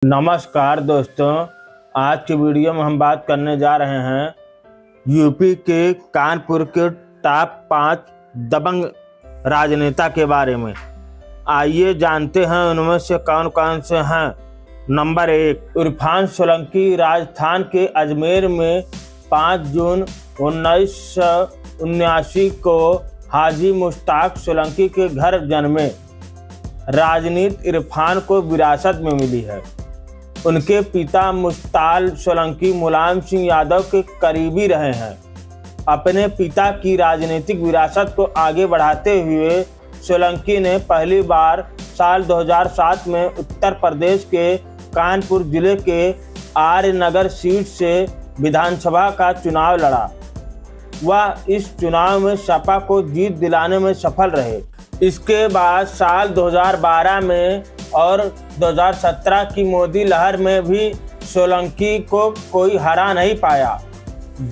नमस्कार दोस्तों, आज की वीडियो में हम बात करने जा रहे हैं यूपी के कानपुर के टॉप 5 दबंग राजनेता के बारे में। आइए जानते हैं उनमें से कौन कौन से हैं। नंबर 1, इरफान सोलंकी। राजस्थान के अजमेर में 5 जून 1979 को हाजी मुश्ताक सोलंकी के घर जन्मे। राजनीति इरफान को विरासत में मिली है। उनके पिता मुश्ताक सोलंकी मुलायम सिंह यादव के करीबी रहे हैं। अपने पिता की राजनीतिक विरासत को आगे बढ़ाते हुए सोलंकी ने पहली बार साल 2007 में उत्तर प्रदेश के कानपुर जिले के आर्य नगर सीट से विधानसभा का चुनाव लड़ा। वह इस चुनाव में सपा को जीत दिलाने में सफल रहे। इसके बाद साल 2012 में और 2017 की मोदी लहर में भी सोलंकी को कोई हरा नहीं पाया।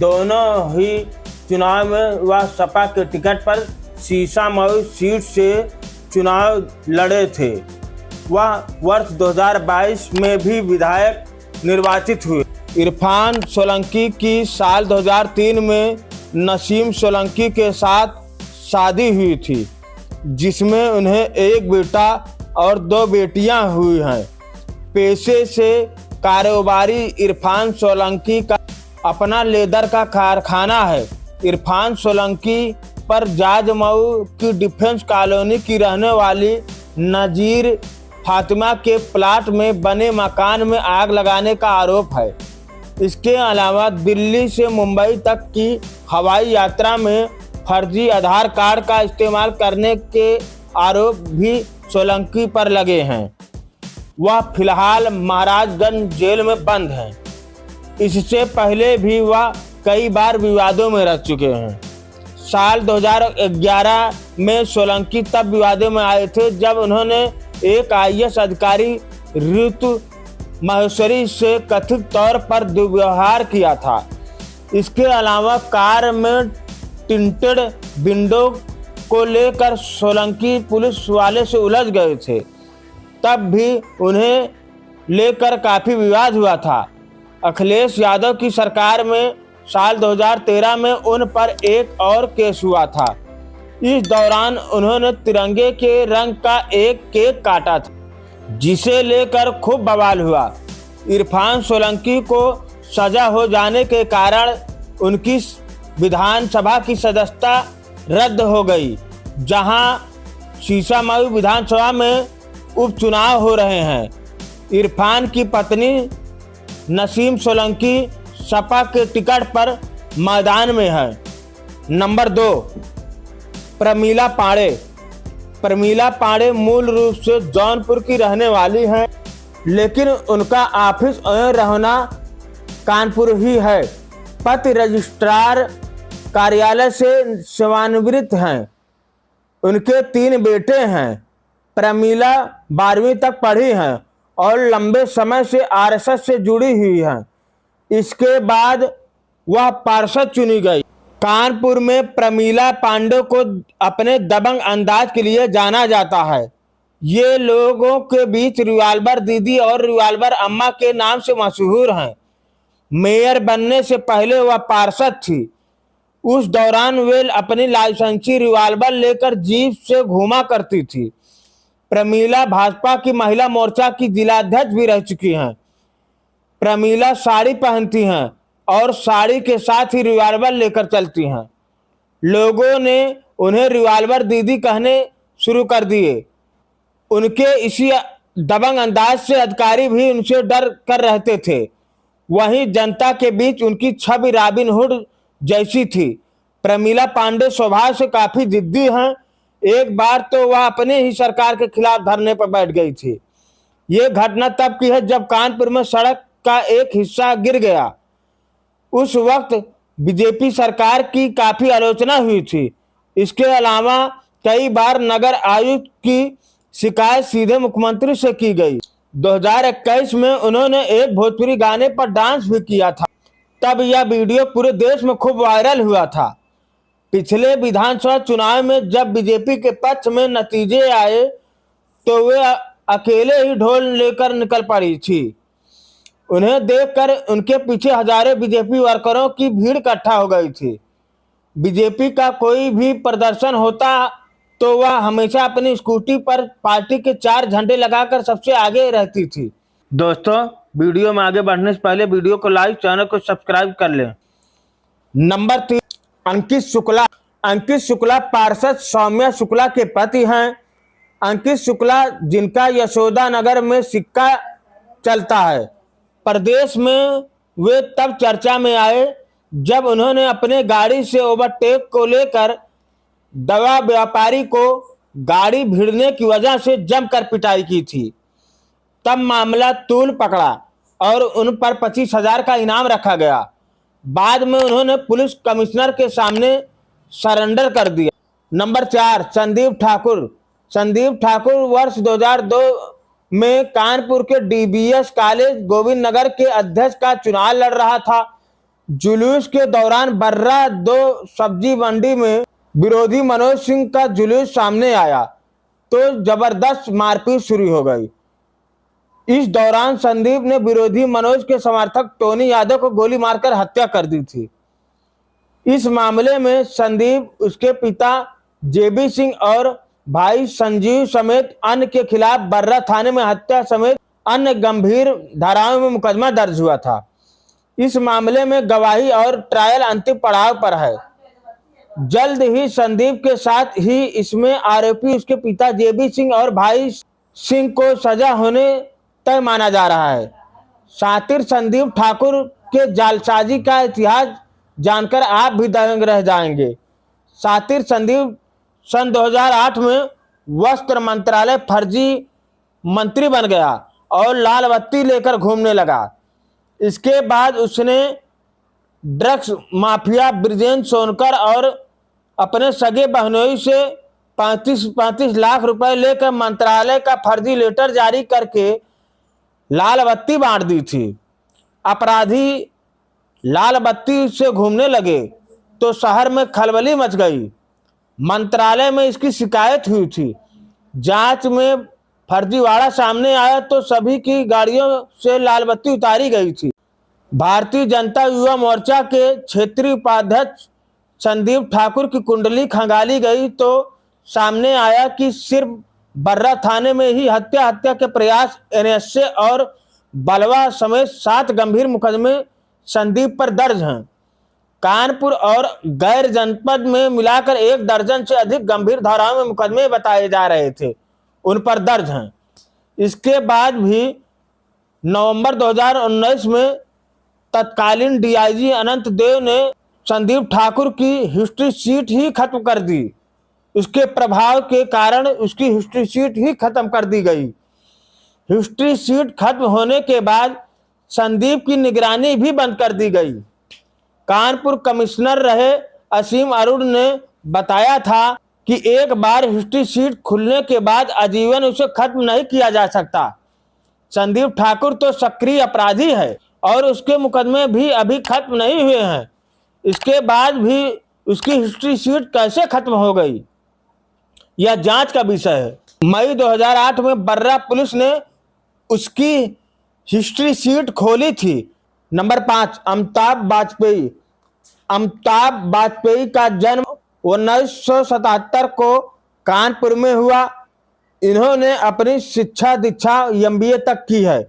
दोनों ही चुनाव में वह सपा के टिकट पर सीसामऊ सीट से चुनाव लड़े थे। वह वर्ष 2022 में भी विधायक निर्वाचित हुए। इरफान सोलंकी की साल 2003 में नसीम सोलंकी के साथ शादी हुई थी, जिसमें उन्हें एक बेटा और 2 बेटियां हुई हैं। पेशे से कारोबारी इरफान सोलंकी का अपना लेदर का कारखाना है। इरफान सोलंकी पर जाजमऊ की डिफेंस कॉलोनी की रहने वाली नजीर फातिमा के प्लाट में बने मकान में आग लगाने का आरोप है। इसके अलावा दिल्ली से मुंबई तक की हवाई यात्रा में फर्जी आधार कार्ड का इस्तेमाल करने के आरोप भी सोलंकी पर लगे हैं। वह फिलहाल महाराजगंज जेल में बंद हैं। इससे पहले भी वह कई बार विवादों में रह चुके हैं। साल 2011 में सोलंकी तब विवादों में आए थे जब उन्होंने एक IAS अधिकारी ऋतु महेश्वरी से कथित तौर पर दुर्व्यवहार किया था। इसके अलावा कार में टिंटेड विंडो को लेकर सोलंकी पुलिस वाले से उलझ गए थे। तब भी उन्हें लेकर काफी विवाद हुआ था। अखिलेश यादव की सरकार में साल 2013 में उन पर एक और केस हुआ था। इस दौरान उन्होंने तिरंगे के रंग का एक केक काटा था, जिसे लेकर खूब बवाल हुआ। इरफान सोलंकी को सजा हो जाने के कारण उनकी विधानसभा की सदस्यता रद्द हो गई, जहां सीसामऊ विधानसभा में उपचुनाव हो रहे हैं। इरफान की पत्नी नसीम सोलंकी सपा के टिकट पर मैदान में है। नंबर 2, प्रमीला पांडे। प्रमीला पांडे मूल रूप से जौनपुर की रहने वाली हैं, लेकिन उनका ऑफिस और रहना कानपुर ही है। पति रजिस्ट्रार कार्यालय से सेवानिवृत्त हैं। उनके 3 बेटे हैं। प्रमीला 12वीं तक पढ़ी हैं और लंबे समय से RSS से जुड़ी हुई हैं। इसके बाद वह पार्षद चुनी गई। कानपुर में प्रमीला पांडे को अपने दबंग अंदाज के लिए जाना जाता है। ये लोगों के बीच रिवाल्वर दीदी और रिवाल्वर अम्मा के नाम से मशहूर हैं। मेयर बनने से पहले वह पार्षद थी। उस दौरान वे अपनी लाइसेंसी रिवाल्वर लेकर जीप से घूमा करती थी। प्रमीला भाजपा की महिला मोर्चा की जिलाध्यक्ष भी रह चुकी हैं। प्रमीला साड़ी पहनती हैं और साड़ी के साथ ही रिवाल्वर लेकर चलती हैं। लोगों ने उन्हें रिवाल्वर दीदी कहने शुरू कर दिए। उनके इसी दबंग अंदाज से अधिकारी भी उनसे डर कर रहते थे। वहीं जनता के बीच उनकी छवि रॉबिन हुड जैसी थी। प्रमीला पांडे स्वभाव से काफी जिद्दी हैं। एक बार तो वह अपने ही सरकार के खिलाफ धरने पर बैठ गई थी। ये घटना तब की है जब कानपुर में सड़क का एक हिस्सा गिर गया। उस वक्त बीजेपी सरकार की काफी आलोचना हुई थी। इसके अलावा कई बार नगर आयुक्त की शिकायत सीधे मुख्यमंत्री से की गई। 2021 में उन्होंने एक भोजपुरी गाने पर डांस भी किया था। तब यह वीडियो पूरे देश में खूब वायरल हुआ था। पिछले विधानसभा चुनाव में जब बीजेपी के पक्ष में नतीजे आए तो वे अकेले ही ढोल लेकर निकल पड़ी थी। उन्हें देखकर उनके पीछे हजारों बीजेपी वर्करों की भीड़ इकट्ठा हो गई थी। बीजेपी का कोई भी प्रदर्शन होता तो वह हमेशा अपनी स्कूटी पर पार्टी के 4 झंडे लगाकर सबसे आगे रहती थी। दोस्तों, वीडियो में आगे बढ़ने से पहले वीडियो को लाइक, चैनल को सब्सक्राइब कर लें। नंबर 3, अंकित शुक्ला। अंकित शुक्ला पार्षद सौम्या शुक्ला के पति हैं। अंकित शुक्ला, जिनका यशोदा नगर में सिक्का चलता है, प्रदेश में वे तब चर्चा में आए जब उन्होंने अपने गाड़ी से ओवरटेक को लेकर दवा व्यापारी को गाड़ी भिड़ने की वजह से जमकर पिटाई की थी। तब मामला तूल पकड़ा और उन पर 25,000 का इनाम रखा गया। बाद में उन्होंने पुलिस कमिश्नर के सामने सरेंडर कर दिया। नंबर 4, संदीप ठाकुर। संदीप ठाकुर वर्ष 2002 में कानपुर के डीबीएस कॉलेज गोविंद नगर के अध्यक्ष का चुनाव लड़ रहा था। जुलूस के दौरान बर्रा 2 सब्जी मंडी में विरोधी मनोज सिंह का जुलूस सामने आया तो जबरदस्त मारपीट शुरू हो गई। इस दौरान संदीप ने विरोधी मनोज के समर्थक टोनी यादव को गोली मारकर हत्या कर दी थी। इस मामले में संदीप, उसके पिता जेबी सिंह और भाई संजीव समेत अन्य के खिलाफ बर्रा थाने में हत्या समेत अन्य गंभीर धाराओं में मुकदमा दर्ज हुआ था। इस मामले में गवाही और ट्रायल अंतिम पड़ाव पर है। जल्द ही संदीप के साथ ही इसमें आरोपी उसके पिता जेबी सिंह और भाई सिंह को सजा होने तय माना जा रहा है। शातिर संदीप ठाकुर के जालसाजी का इतिहास जानकर आप भी दंग रह जाएंगे। शातिर संदीप सन 2008 में वस्त्र मंत्रालय फर्जी मंत्री बन गया और लाल बत्ती लेकर घूमने लगा। इसके बाद उसने ड्रग्स माफिया ब्रिजेन सोनकर और अपने सगे बहनोई से 35 लाख रुपए लेकर मंत्रालय का फर्जी लेटर जारी करके लाल बत्ती बांट दी थी। अपराधी लाल बत्ती से घूमने लगे तो शहर में खलबली मच गई। मंत्रालय में इसकी शिकायत हुई थी। जांच में फर्जीवाड़ा सामने आया तो सभी की गाड़ियों से लाल बत्ती उतारी गई थी। भारतीय जनता युवा मोर्चा के क्षेत्रीय उपाध्यक्ष संदीप ठाकुर की कुंडली खंगाली गई तो सामने आया कि सिर्फ बर्रा थाने में ही हत्या के प्रयास, एनएसए और बलवा समेत 7 गंभीर मुकदमे संदीप पर दर्ज हैं। कानपुर और गैर जनपद में मिलाकर 1 दर्जन से अधिक गंभीर धाराओं में मुकदमे बताए जा रहे थे, उन पर दर्ज हैं। इसके बाद भी नवंबर 2019 में तत्कालीन डीआईजी अनंत देव ने संदीप ठाकुर की हिस्ट्री शीट ही खत्म कर दी। उसके प्रभाव के कारण उसकी हिस्ट्री शीट ही खत्म कर दी गई। हिस्ट्री शीट खत्म होने के बाद संदीप की निगरानी भी बंद कर दी गई। कानपुर कमिश्नर रहे असीम अरुण ने बताया था कि एक बार हिस्ट्री शीट खुलने के बाद आजीवन उसे खत्म नहीं किया जा सकता। संदीप ठाकुर तो सक्रिय अपराधी है और उसके मुकदमे भी अभी खत्म नहीं हुए हैं। इसके बाद भी उसकी हिस्ट्री शीट कैसे खत्म हो गई, यह जांच का विषय है। मई 2008 में बर्रा पुलिस ने उसकी हिस्ट्री शीट खोली थी। नंबर 5, अमिताभ वाजपेयी। अमिताभ वाजपेयी का जन्म 1977 को कानपुर में हुआ। इन्होंने अपनी शिक्षा दीक्षा MBA तक की है।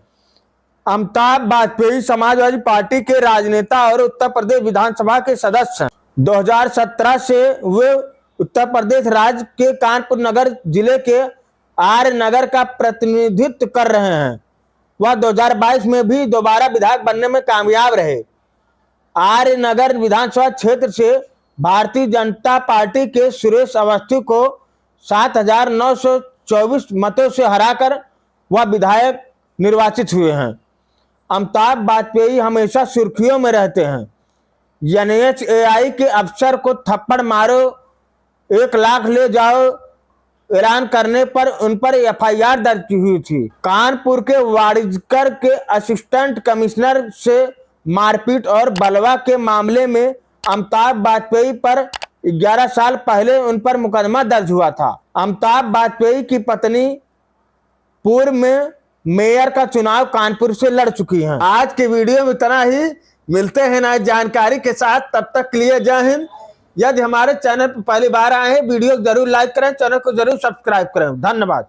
अमिताभ वाजपेयी समाजवादी पार्टी के राजनेता और उत्तर प्रदेश विधानसभा के सदस्य हैं। 2017 से वे उत्तर प्रदेश राज्य के कानपुर नगर जिले के आर्य नगर का प्रतिनिधित्व कर रहे हैं। वह 2022 में भी दोबारा विधायक बनने में कामयाब रहे। आर्य नगर विधानसभा क्षेत्र से भारतीय जनता पार्टी के सुरेश अवस्थी को 7,924 मतों से हराकर वह विधायक निर्वाचित हुए हैं। अमिताभ वाजपेयी हमेशा सुर्खियों में रहते हैं। NHAI के अफसर को थप्पड़ मारो 1 लाख ले जाओ ऐलान करने पर उन पर FIR दर्ज हुई थी। कानपुर के वाणिज्यकर के असिस्टेंट कमिश्नर से मारपीट और बलवा के मामले में अमिताभ वाजपेयी पर 11 साल पहले उन पर मुकदमा दर्ज हुआ था। अमिताभ वाजपेयी की पत्नी पूर्व में मेयर का चुनाव कानपुर से लड़ चुकी हैं। आज के वीडियो में इतना ही, मिलते हैं नई जानकारी के साथ, तब तक के लिए जय हिंद। यदि हमारे चैनल पर पहली बार आए हैं, वीडियो जरूर लाइक करें, चैनल को जरूर सब्सक्राइब करें। धन्यवाद।